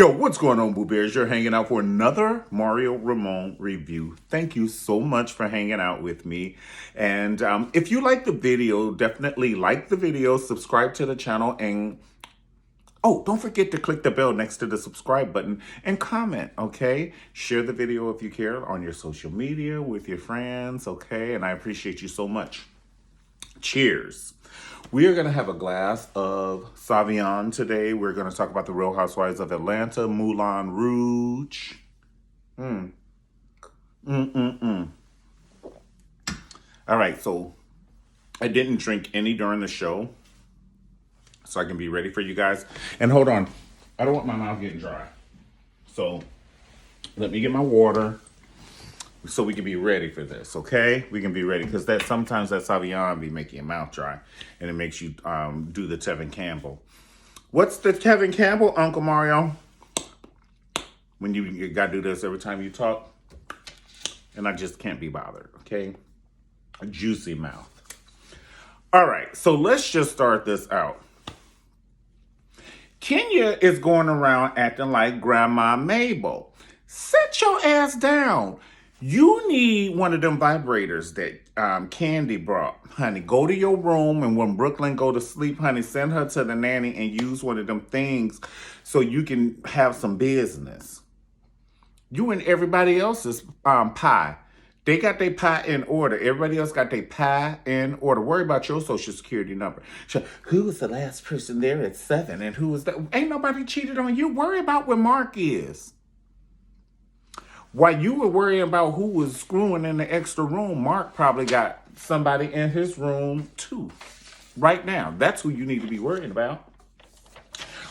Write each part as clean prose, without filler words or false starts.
Yo, what's going on, Boo Bears? You're hanging out for another Mario Ramon review. Thank you so much for hanging out with me. And if you like the video, definitely like the video, subscribe to the channel, and oh, don't forget to click the bell next to the subscribe button and comment, okay? Share the video if you care on your social media with your friends, okay? And I appreciate you so much. Cheers. We are going to have a glass of Sauvignon today. We're going to talk about the Real Housewives of Atlanta, Moulin Rouge. All right, so I didn't drink any during the show, so I can be ready for you guys. And hold on, I don't want my mouth getting dry. So let me get my water so we can be ready for this, okay? We can be ready, because sometimes that Sauvignon be making your mouth dry, and it makes you do the Tevin Campbell. What's the Tevin Campbell, Uncle Mario? When you gotta do this every time you talk, and I just can't be bothered, okay? A juicy mouth. All right, so let's just start this out. Kenya is going around acting like Grandma Mabel. Sit your ass down. You need one of them vibrators that Candy brought. Honey, go to your room, and when Brooklyn go to sleep, honey, send her to the nanny and use one of them things so you can have some business. You and everybody else's pie. They got their pie in order. Everybody else got their pie in order. Worry about your social security number. So, who was the last person there at 7? And who was that? Ain't nobody cheated on you. Worry about where Mark is. While you were worrying about who was screwing in the extra room, Mark probably got somebody in his room too. Right now. That's who you need to be worrying about.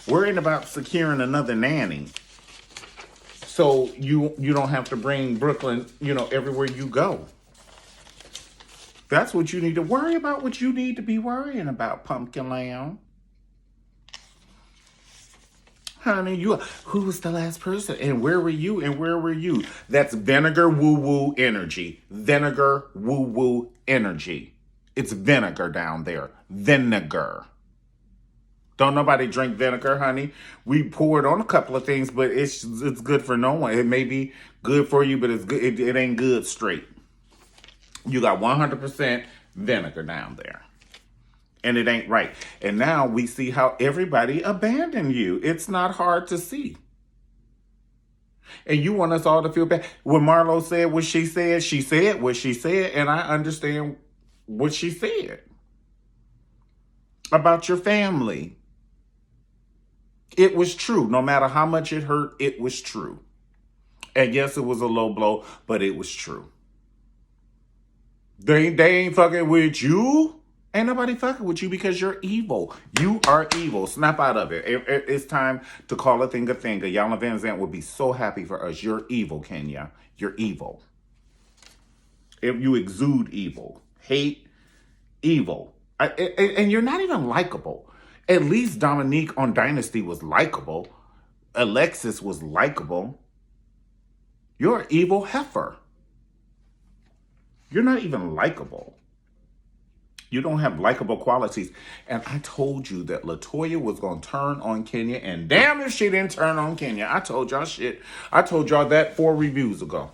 Worrying about securing another nanny. So you don't have to bring Brooklyn, everywhere you go. That's what you need to worry about, what you need to be worrying about, Pumpkin Lamb. Honey, who was the last person? And where were you? And where were you? That's vinegar woo-woo energy. Vinegar woo-woo energy. It's vinegar down there. Vinegar. Don't nobody drink vinegar, honey. We pour it on a couple of things, but it's good for no one. It may be good for you, but it's good. It ain't good straight. You got 100% vinegar down there. And it ain't right. And now we see how everybody abandoned you. It's not hard to see. And you want us all to feel bad. When Marlo said what she said what she said, and I understand what she said about your family. It was true. No matter how much it hurt, it was true. And yes, it was a low blow, but it was true. They ain't fucking with you. Ain't nobody fucking with you because you're evil. You are evil. Snap out of it. It's time to call a thing a thing. Yana Van Zant would be so happy for us. You're evil, Kenya. You're evil. If you exude evil, hate, evil. And you're not even likable. At least Dominique on Dynasty was likable. Alexis was likable. You're an evil heifer. You're not even likable. You don't have likable qualities. And I told you that LaToya was going to turn on Kenya. And damn if she didn't turn on Kenya. I told y'all shit. I told y'all that 4 reviews ago.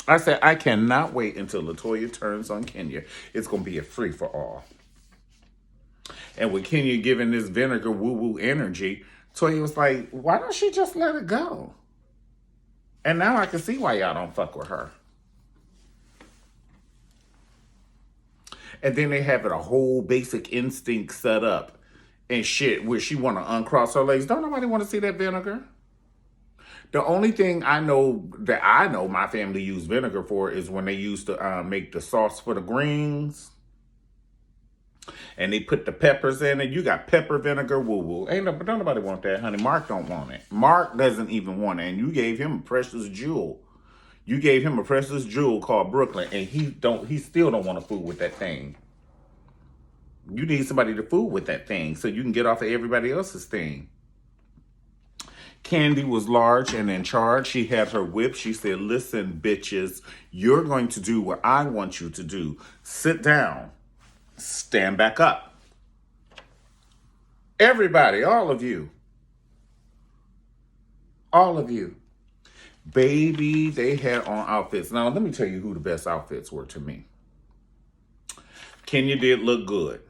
I said, I cannot wait until LaToya turns on Kenya. It's going to be a free-for-all. And with Kenya giving this vinegar woo-woo energy, Toya was like, why don't she just let it go? And now I can see why y'all don't fuck with her. And then they have it a whole Basic Instinct set up and shit where she want to uncross her legs. Don't nobody want to see that vinegar. The only thing I know my family used vinegar for is when they used to make the sauce for the greens. And they put the peppers in it. You got pepper vinegar, woo-woo. Don't nobody want that, honey. Mark don't want it. Mark doesn't even want it. And you gave him a precious jewel. You gave him a precious jewel called Brooklyn, and he still don't want to fool with that thing. You need somebody to fool with that thing so you can get off of everybody else's thing. Candy was large and in charge. She had her whip. She said, listen, bitches, you're going to do what I want you to do. Sit down. Stand back up. Everybody, all of you. All of you. Baby, they had on outfits. Now, let me tell you who the best outfits were to me. Kenya did look good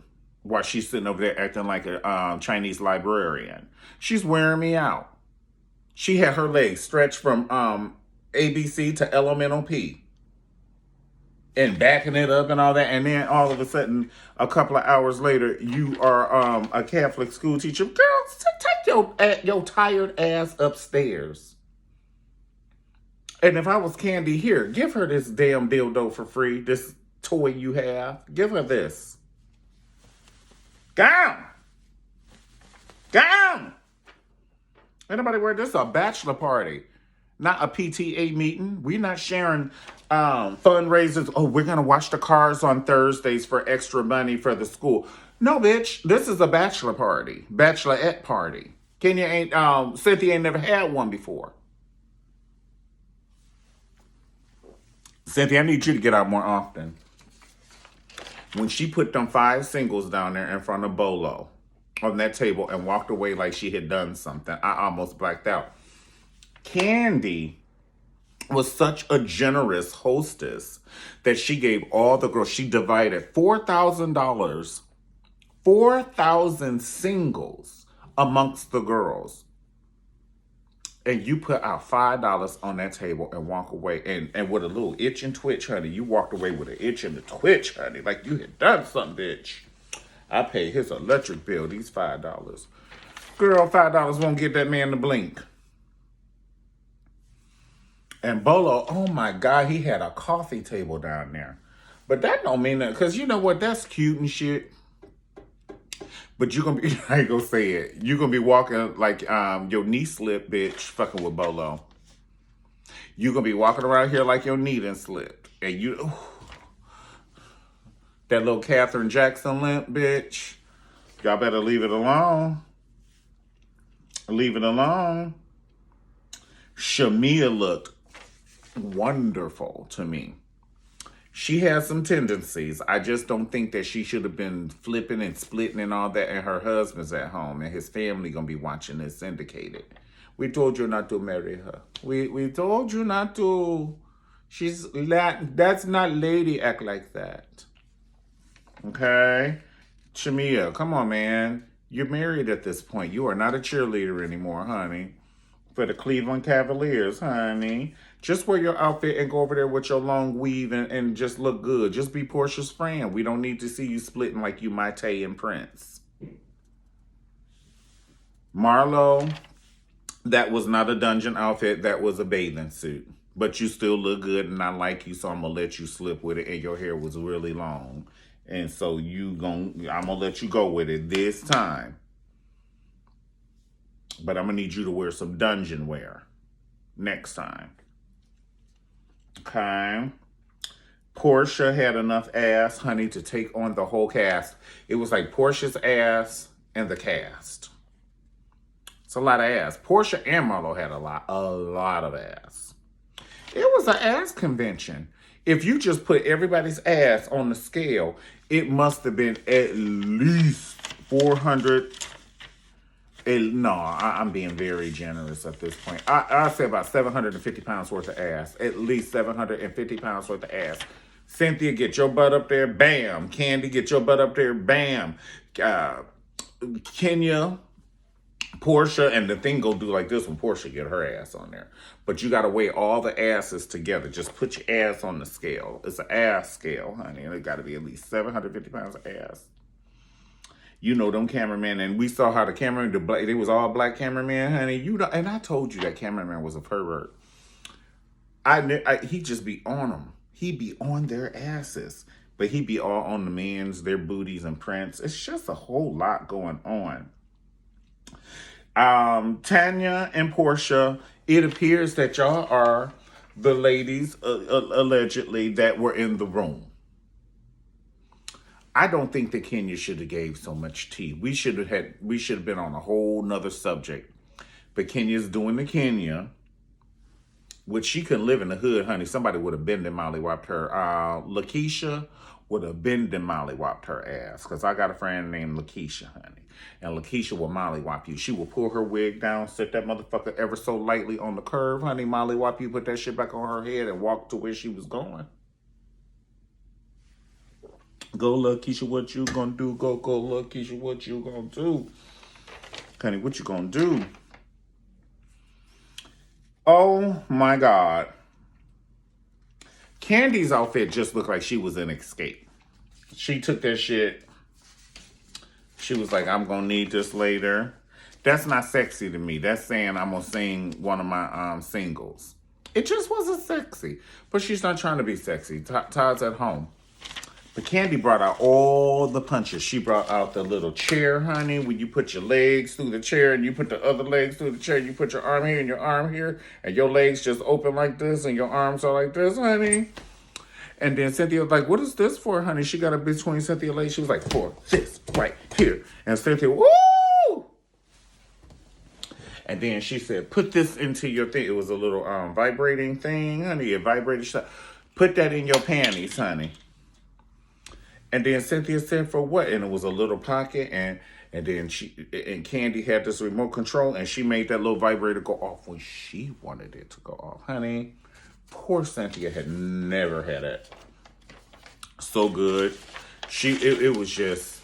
while she's sitting over there acting like a Chinese librarian. She's wearing me out. She had her legs stretched from ABC to elemental P. And backing it up and all that. And then all of a sudden, a couple of hours later, you are a Catholic school teacher. Girl, take your tired ass upstairs. And if I was Candy, here, give her this damn dildo for free. This toy you have. Give her this. Gown. Anybody wear this? A bachelor party. Not a PTA meeting. We're not sharing fundraisers. Oh, we're going to wash the cars on Thursdays for extra money for the school. No, bitch. This is a bachelor party. Bachelorette party. Cynthia ain't never had one before. Cynthia, I need you to get out more often. When she put them 5 singles down there in front of Bolo on that table and walked away like she had done something, I almost blacked out. Candy was such a generous hostess that she gave all the girls, she divided $4,000, 4,000 singles amongst the girls. And you put out $5 on that table and walk away. And with a little itch and twitch, honey, you walked away with an itch and a twitch, honey, like you had done something, bitch. I paid his electric bill, these $5. Girl, $5 won't get that man to blink. And Bolo, oh my God, he had a coffee table down there. But that don't mean that, because you know what, that's cute and shit. But you're going to be, I ain't going to say it. You're going to be walking like your knee slipped, bitch, fucking with Bolo. You're going to be walking around here like your knee done slipped. And you, that little Katherine Jackson limp, bitch. Y'all better leave it alone. Leave it alone. Shamia looked wonderful to me. She has some tendencies. I just don't think that she should have been flipping and splitting and all that, and her husband's at home and his family gonna be watching this syndicated. We told you not to marry her. We told you not to. That's not lady act like that. Okay? Shamia, come on, man. You're married at this point. You are not a cheerleader anymore, honey. For the Cleveland Cavaliers, honey. Just wear your outfit and go over there with your long weave and just look good. Just be Portia's friend. We don't need to see you splitting like you Maite and Prince. Marlo, that was not a dungeon outfit. That was a bathing suit. But you still look good and I like you, so I'm going to let you slip with it. And your hair was really long. And so I'm going to let you go with it this time. But I'm going to need you to wear some dungeon wear next time. Okay. Portia had enough ass, honey, to take on the whole cast. It was like Portia's ass and the cast. It's a lot of ass. Portia and Marlo had a lot of ass. It was an ass convention. If you just put everybody's ass on the scale, it must have been at least 400. I'm being very generous at this point. I'd say about 750 pounds worth of ass. At least 750 pounds worth of ass. Cynthia, get your butt up there. Bam. Candy, get your butt up there. Bam. Kenya, Portia, and the thing go do like this when Portia get her ass on there. But you got to weigh all the asses together. Just put your ass on the scale. It's an ass scale, honey. And it got to be at least 750 pounds of ass. You know them cameramen, and we saw how the cameraman, they was all black cameraman, honey. And I told you that cameraman was a pervert. He just be on them. He be on their asses, but he be all on the men's, their booties and prints. It's just a whole lot going on. Tanya and Portia, it appears that y'all are the ladies allegedly that were in the room. I don't think that Kenya should have gave so much tea. We should have been on a whole nother subject. But Kenya's doing the Kenya, which she couldn't live in the hood, honey. Somebody would have been there, Molly wiped her. Lakeisha would have been then mollywopped her ass. Because I got a friend named Lakeisha, honey. And Lakeisha will mollywop you. She will pull her wig down, sit that motherfucker ever so lightly on the curve, honey, mollywop you, put that shit back on her head, and walk to where she was going. Go, Lakeisha, what you gonna do? Go, Lakeisha, what you gonna do? Honey, what you gonna do? Oh, my God. Candy's outfit just looked like she was in Escape. She took that shit. She was like, I'm going to need this later. That's not sexy to me. That's saying I'm going to sing one of my singles. It just wasn't sexy. But she's not trying to be sexy. Todd's at home. But Candy brought out all the punches. She brought out the little chair, honey, where you put your legs through the chair and you put the other legs through the chair. You put your arm here and your arm here. And your legs just open like this and your arms are like this, honey. And then Cynthia was like, what is this for, honey? She got a between Cynthia legs. She was like, for this right here. And Cynthia, woo! And then she said, put this into your thing. It was a little vibrating thing, honey. It vibrated. Put that in your panties, honey. And then Cynthia said, for what? And it was a little pocket. And then Candy had this remote control. And she made that little vibrator go off when she wanted it to go off, honey. Poor Cynthia had never had it. So good. It was just,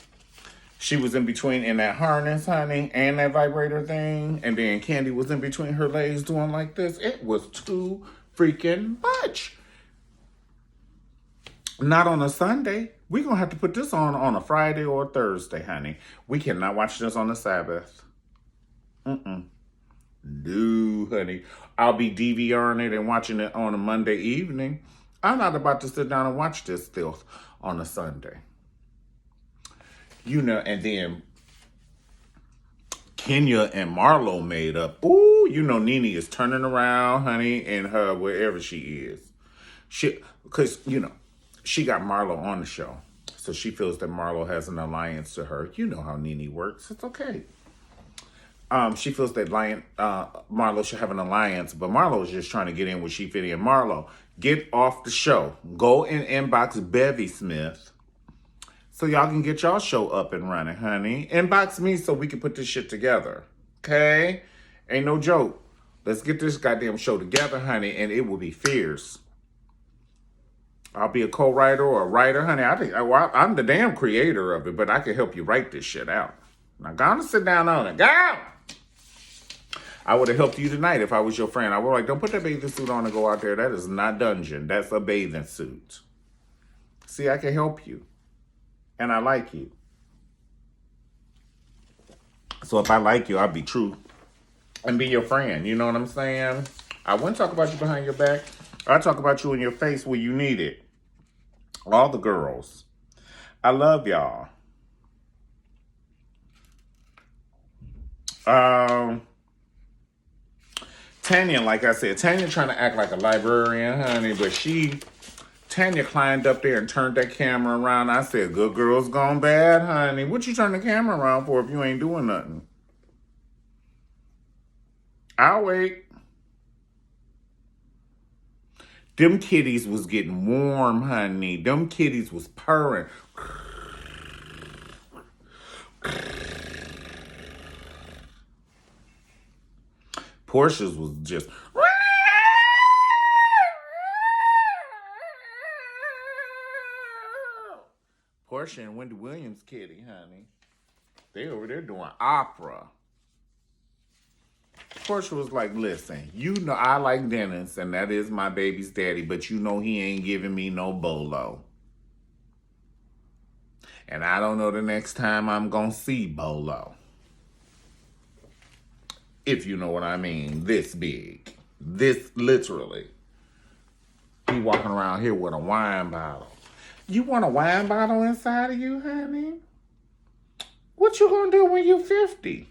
she was in between in that harness, honey, and that vibrator thing. And then Candy was in between her legs doing like this. It was too freaking much. Not on a Sunday. We're going to have to put this on a Friday or a Thursday, honey. We cannot watch this on the Sabbath. No, honey. I'll be DVRing it and watching it on a Monday evening. I'm not about to sit down and watch this filth on a Sunday. You know, and then Kenya and Marlo made up. Ooh, you know, Nene is turning around, honey, in her wherever she is. Because, you know, she got Marlo on the show. So she feels that Marlo has an alliance to her. You know how Nene works. It's okay. She feels that Marlo should have an alliance, but Marlo is just trying to get in where she fit in. Marlo, get off the show. Go and inbox Bevy Smith so y'all can get y'all show up and running, honey. Inbox me so we can put this shit together, okay? Ain't no joke. Let's get this goddamn show together, honey, and it will be fierce. I'll be a co-writer or a writer, honey. I'm the damn creator of it, but I can help you write this shit out. Now, go on and sit down on it. Go! I would have helped you tonight if I was your friend. I would like, don't put that bathing suit on and go out there. That is not dungeon. That's a bathing suit. See, I can help you. And I like you. So if I like you, I'll be true and be your friend. You know what I'm saying? I wouldn't talk about you behind your back. I talk about you in your face where you need it. All the girls. I love y'all. Tanya, like I said, Tanya trying to act like a librarian, honey, but Tanya climbed up there and turned that camera around. I said, good girl's gone bad, honey. What you turn the camera around for if you ain't doing nothing? I'll wait. Them kitties was getting warm, honey. Them kitties was purring. Portia's was just... Portia and Wendy Williams kitty, honey. They over there doing opera. Portia was like, listen, you know I like Dennis, and that is my baby's daddy, but you know he ain't giving me no bolo. And I don't know the next time I'm going to see bolo. If you know what I mean. This big. This literally. He walking around here with a wine bottle. You want a wine bottle inside of you, honey? What you gonna do when you 50?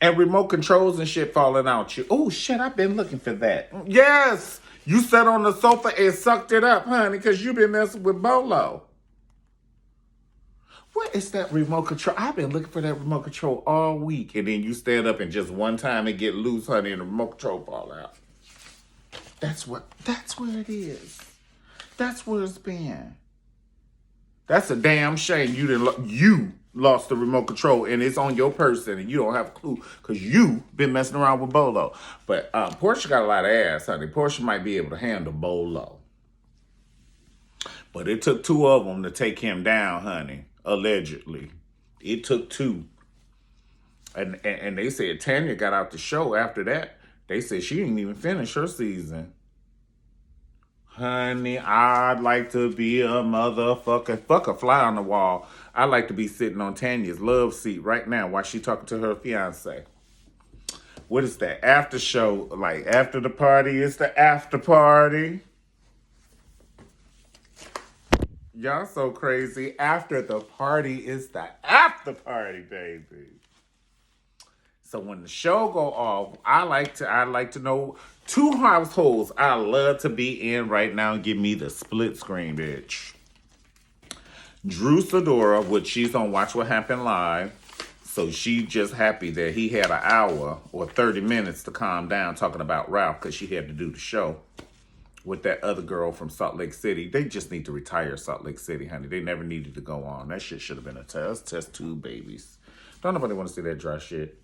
And remote controls and shit falling out you. Oh, shit, I've been looking for that. Yes! You sat on the sofa and sucked it up, honey, because you been messing with Bolo. What is that remote control? I've been looking for that remote control all week. And then you stand up and just one time it get loose, honey, and the remote control fall out. That's where it is. That's where it's been. That's a damn shame you lost the remote control and it's on your person and you don't have a clue because you been messing around with Bolo. But Portia got a lot of ass, honey. Portia might be able to handle Bolo. But it took two of them to take him down, honey, allegedly. It took two. And they said Tanya got out the show after that. They said she didn't even finish her season. Honey, I'd like to be a motherfucker. Fuck a fly on the wall. I'd like to be sitting on Tanya's love seat right now while she talking to her fiance. What is that? After show, like after the party is the after party. Y'all so crazy. After the party is the after party, baby. So when the show go off, I like to know two households I love to be in right now and give me the split screen, bitch. Drew Sidora, which she's on Watch What Happened Live. So she just happy that he had an hour or 30 minutes to calm down talking about Ralph because she had to do the show with that other girl from Salt Lake City. They just need to retire Salt Lake City, honey. They never needed to go on. That shit should have been a test tube babies. Don't nobody want to see that dry shit.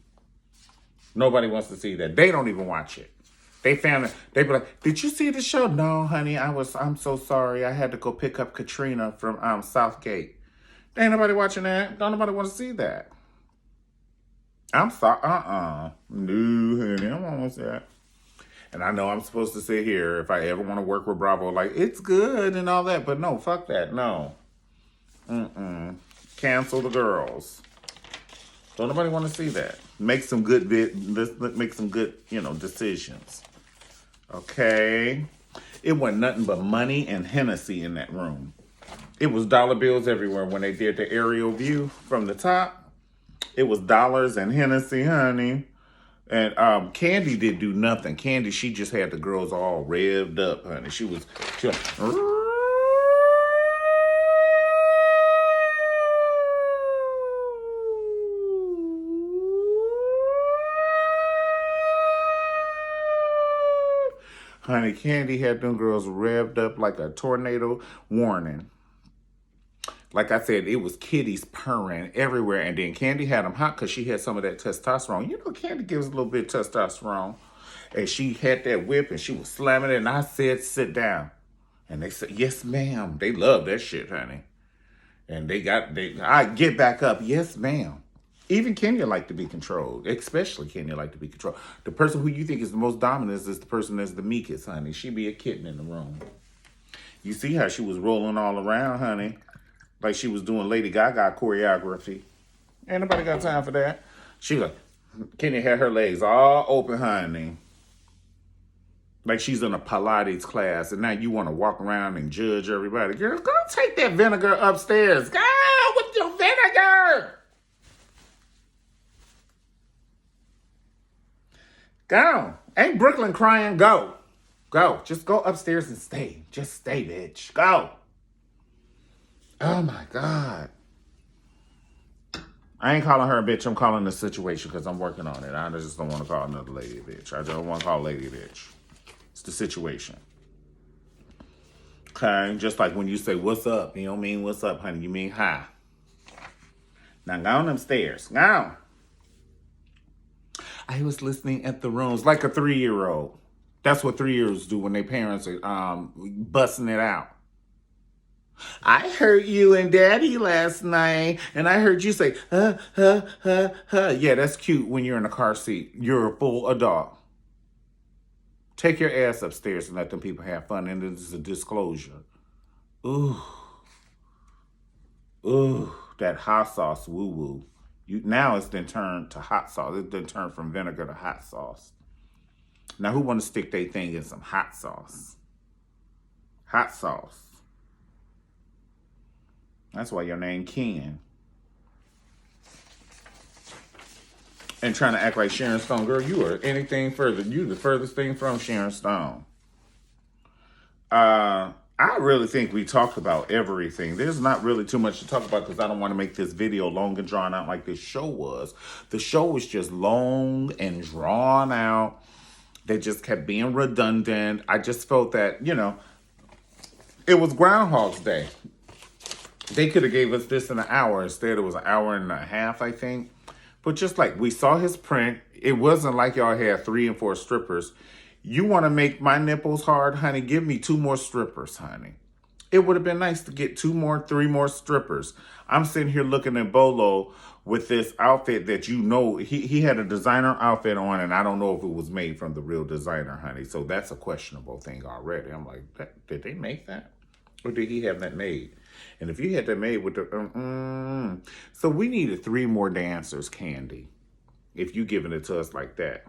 Nobody wants to see that. They don't even watch it. They found it. They be like, "Did you see the show?" "No, honey. I'm so sorry. I had to go pick up Katrina from Southgate." Ain't nobody watching that. Don't nobody want to see that. I'm sorry. No, honey. I don't want to see that. And I know I'm supposed to sit here if I ever want to work with Bravo, like, it's good and all that. But no, fuck that. No. Cancel the girls. Don't nobody want to see that. Make some good let's make some good, decisions. Okay. It wasn't nothing but money and Hennessy in that room. It was dollar bills everywhere when they did the aerial view from the top. It was dollars and Hennessy, honey. And Candy didn't do nothing. Candy, she just had the girls all revved up, honey. She was honey, Candy had them girls revved up like a tornado warning. Like I said, it was kitties purring everywhere. And then Candy had them hot because she had some of that testosterone. Candy gives a little bit of testosterone. And she had that whip and she was slamming it. And I said, sit down. And they said, yes, ma'am. They love that shit, honey. And I get back up. Yes, ma'am. Even Kenya like to be controlled. Especially Kenya like to be controlled. The person who you think is the most dominant is the person that's the meekest, honey. She be a kitten in the room. You see how she was rolling all around, honey. Like she was doing Lady Gaga choreography. Ain't nobody got time for that. She like, Kenya had her legs all open, honey. Like she's in a Pilates class. And now you want to walk around and judge everybody. Girl, go take that vinegar upstairs. Go with your vinegar. Go. Ain't Brooklyn crying? Go. Go. Just go upstairs and stay. Just stay, bitch. Go. Oh, my God. I ain't calling her a bitch. I'm calling the situation because I'm working on it. I just don't want to call another lady a bitch. I don't want to call a lady a bitch. It's the situation. Okay? Just like when you say, what's up? You don't mean what's up, honey. You mean hi. Now, go on upstairs. Go. I was listening at the rooms like a 3-year-old. That's what 3-year-olds do when their parents are busting it out. I heard you and Daddy last night, and I heard you say, huh. Yeah, that's cute when you're in a car seat. You're a full adult. Take your ass upstairs and let them people have fun, and this is a disclosure. Ooh, that hot sauce woo-woo. Now it's then turned to hot sauce. It's then turned from vinegar to hot sauce. Now, who want to stick their thing in some hot sauce? Hot sauce. That's why your name Ken. And trying to act like Sharon Stone. Girl, you are anything further. You the furthest thing from Sharon Stone. I really think we talked about everything. There's not really too much to talk about because I don't want to make this video long and drawn out like this show was. The show was just long and drawn out. They just kept being redundant. I just felt that, It was Groundhog's Day. They could have gave us this in an hour. Instead, it was an hour and a half, I think. But just like we saw his print, it wasn't like y'all had 3 and 4 strippers. You want to make my nipples hard, honey? Give me 2 more strippers, honey. It would have been nice to get 2 more, 3 more strippers. I'm sitting here looking at Bolo with this outfit that he had a designer outfit on, and I don't know if it was made from the real designer, honey. So that's a questionable thing already. I'm like, did they make that? Or did he have that made? And if you had that made with the... So we needed 3 more dancers, Candy, if you giving it to us like that.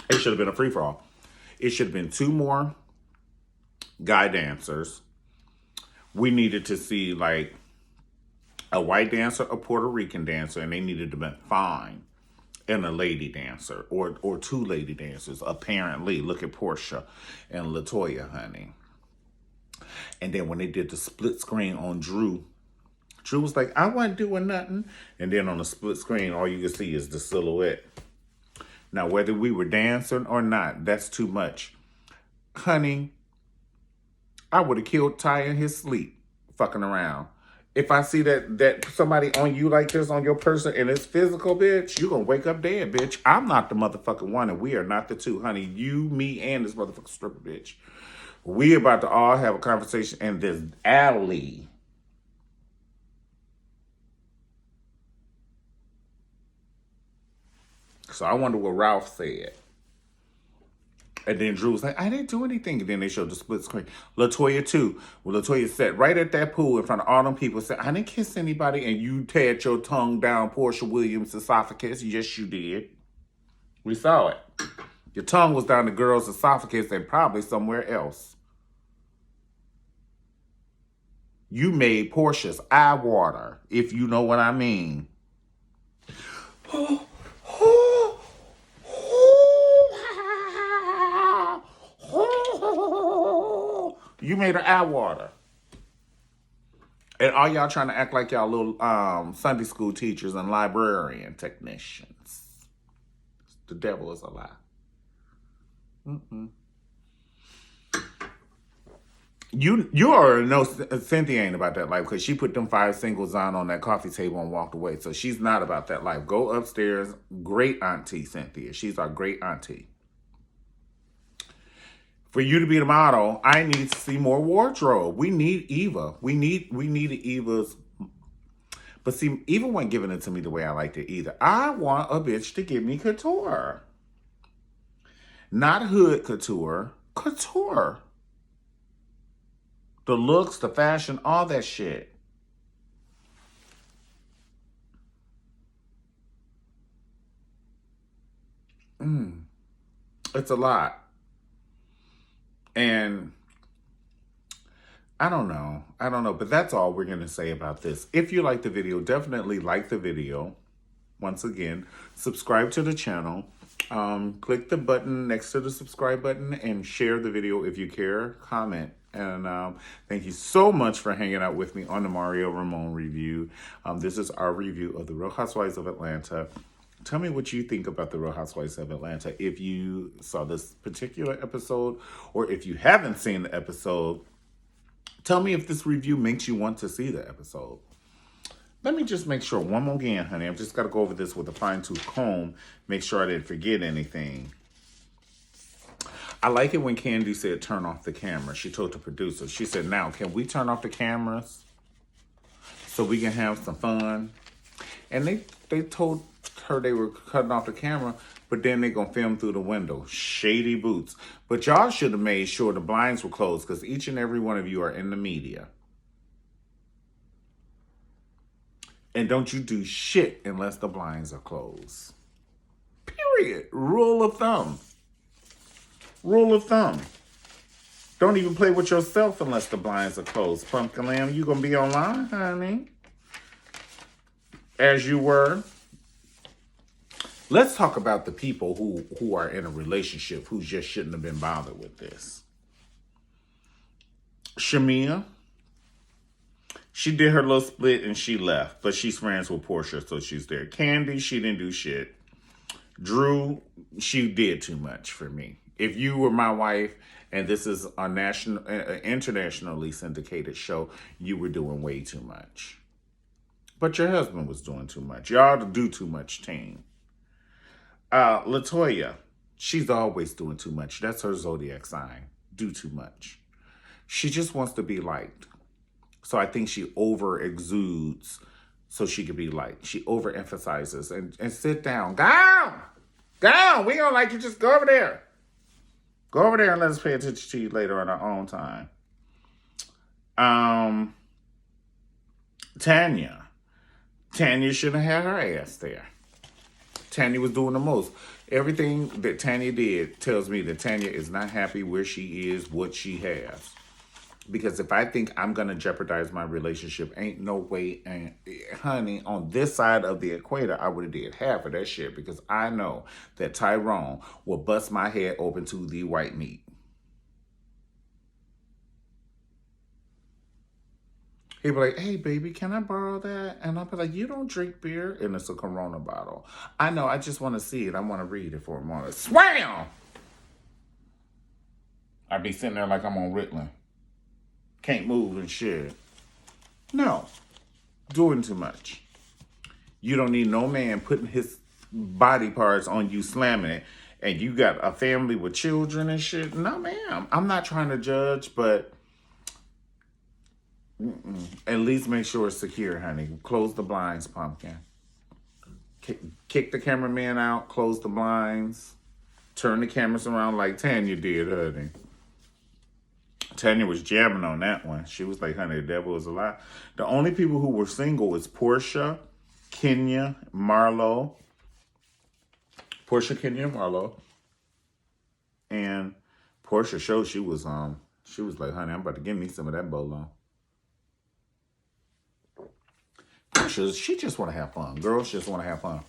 It should have been a free-for-all. It should have been 2 more guy dancers. We needed to see like a white dancer, a Puerto Rican dancer, and they needed to be fine. And a lady dancer, or 2 lady dancers, apparently. Look at Portia and LaToya, honey. And then when they did the split screen on Drew was like, I wasn't doing nothing. And then on the split screen, all you can see is the silhouette. Now, whether we were dancing or not, that's too much. Honey, I would have killed Ty in his sleep, fucking around. If I see that somebody on you like this, on your person, and it's physical, bitch, you're going to wake up dead, bitch. I'm not the motherfucking one, and we are not the 2, honey. You, me, and this motherfucking stripper, bitch. We about to all have a conversation in this alley. So I wonder what Ralph said. And then Drew was like, I didn't do anything. And then they showed the split screen. LaToya too. Well, LaToya sat right at that pool in front of all them people, said, I didn't kiss anybody. And you teared your tongue down Portia Williams' esophagus. Yes, you did. We saw it. Your tongue was down the girl's esophagus and probably somewhere else. You made Portia's eye water, if you know what I mean. You made her eye water. And all y'all trying to act like y'all little Sunday school teachers and librarian technicians. The devil is a lie. You already know Cynthia ain't about that life because she put them 5 singles on that coffee table and walked away. So she's not about that life. Go upstairs. Great auntie Cynthia. She's our great auntie. For you to be the model, I need to see more wardrobe. We need Eva. We needed Eva's. But see, Eva wasn't giving it to me the way I liked it either. I want a bitch to give me couture. Not hood couture. Couture. The looks, the fashion, all that shit. It's a lot. And I don't know, but that's all we're going to say about this. If you like the video, definitely like the video. Once again, subscribe to the channel. Click the button next to the subscribe button and share the video if you care. Comment. And thank you so much for hanging out with me on the Mario Ramon review. This is our review of the Real Housewives of Atlanta. Tell me what you think about the Real Housewives of Atlanta. If you saw this particular episode or if you haven't seen the episode, tell me if this review makes you want to see the episode. Let me just make sure one more again, honey. I've just got to go over this with a fine-tooth comb. Make sure I didn't forget anything. I like it when Candy said turn off the camera. She told the producer. She said, now, can we turn off the cameras so we can have some fun? And they told her they were cutting off the camera, but then they're going to film through the window. Shady boots. But y'all should have made sure the blinds were closed because each and every one of you are in the media. And don't you do shit unless the blinds are closed. Period. Rule of thumb. Rule of thumb. Don't even play with yourself unless the blinds are closed. Pumpkin Lamb, you going to be online, honey? As you were. Let's talk about the people who are in a relationship who just shouldn't have been bothered with this. Shamia, she did her little split and she left, but she's friends with Portia, so she's there. Candy, she didn't do shit. Drew, she did too much for me. If you were my wife and this is a national, internationally syndicated show, you were doing way too much. But your husband was doing too much. Y'all do too much, team. Latoya, she's always doing too much. That's her zodiac sign. Do too much. She just wants to be liked. So I think she over exudes so she could be liked. She overemphasizes and sit down. Go on. Go on. We don't like you. Just go over there. Go over there and let us pay attention to you later on our own time. Tanya. Tanya shouldn't have had her ass there. Tanya was doing the most. Everything that Tanya did tells me that Tanya is not happy where she is, what she has. Because if I think I'm going to jeopardize my relationship, ain't no way, and honey, on this side of the equator, I would have did half of that shit. Because I know that Tyrone will bust my head open to the white meat. He'd be like, hey, baby, can I borrow that? And I'll be like, you don't drink beer? And it's a Corona bottle. I know, I just want to see it. I want to read it for a moment. Swam! I'd be sitting there like I'm on Ritalin. Can't move and shit. No. Doing too much. You don't need no man putting his body parts on you, slamming it, and you got a family with children and shit. No, ma'am. I'm not trying to judge, but at least make sure it's secure, honey. Close the blinds, pumpkin. Kick the cameraman out. Close the blinds. Turn the cameras around like Tanya did, honey. Tanya was jamming on that one. She was like, honey, the devil is alive. The only people who were single is Portia, Kenya, Marlo. Portia, Kenya, Marlo. And Portia showed she was like, honey, I'm about to give me some of that bolo. Portia, she just want to have fun. Girls just want to have fun.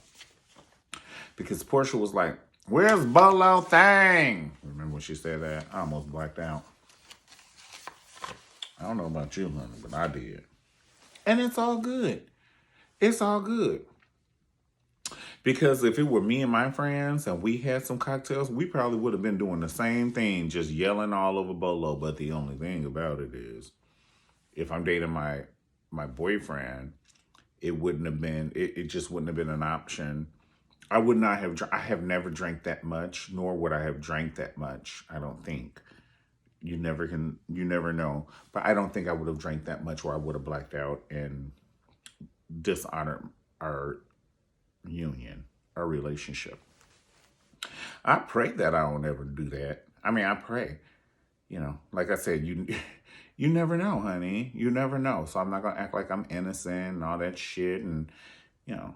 Because Portia was like, where's bolo thing? Remember when she said that? I almost blacked out. I don't know about you, honey, but I did. And it's all good. It's all good. Because if it were me and my friends and we had some cocktails, we probably would have been doing the same thing, just yelling all over bolo. But the only thing about it is, if I'm dating my boyfriend, it wouldn't have been, it just wouldn't have been an option. I would not have, I have never drank that much, nor would I have drank that much, I don't think. You never know. But I don't think I would have drank that much where I would have blacked out and dishonored our union, our relationship. I pray that I don't ever do that. I mean, I pray. You know, like I said, you never know, honey. You never know. So I'm not going to act like I'm innocent and all that shit. And, you know,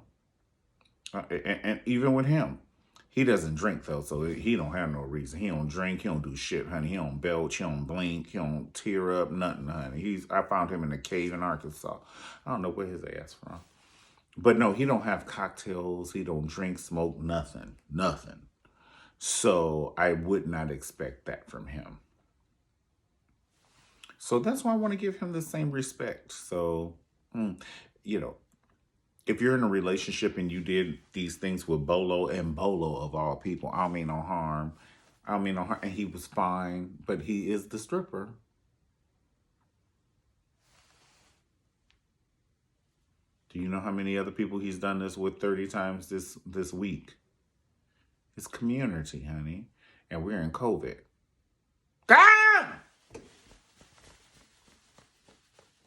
and even with him. He doesn't drink, though, so he don't have no reason. He don't drink. He don't do shit, honey. He don't belch. He don't blink. He don't tear up. Nothing, honey. I found him in a cave in Arkansas. I don't know where his ass from. But no, he don't have cocktails. He don't drink, smoke, nothing. Nothing. So I would not expect that from him. So that's why I want to give him the same respect. So, you know, if you're in a relationship and you did these things with Bolo and Bolo of all people, I don't mean no harm. I don't mean no harm. And he was fine, but he is the stripper. Do you know how many other people he's done this with 30 times this week? It's community, honey. And we're in COVID. Go!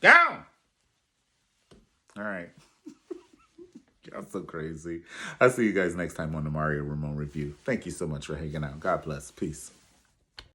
Go! All right. Y'all so crazy. I'll see you guys next time on the Mario Ramon Review. Thank you so much for hanging out. God bless. Peace.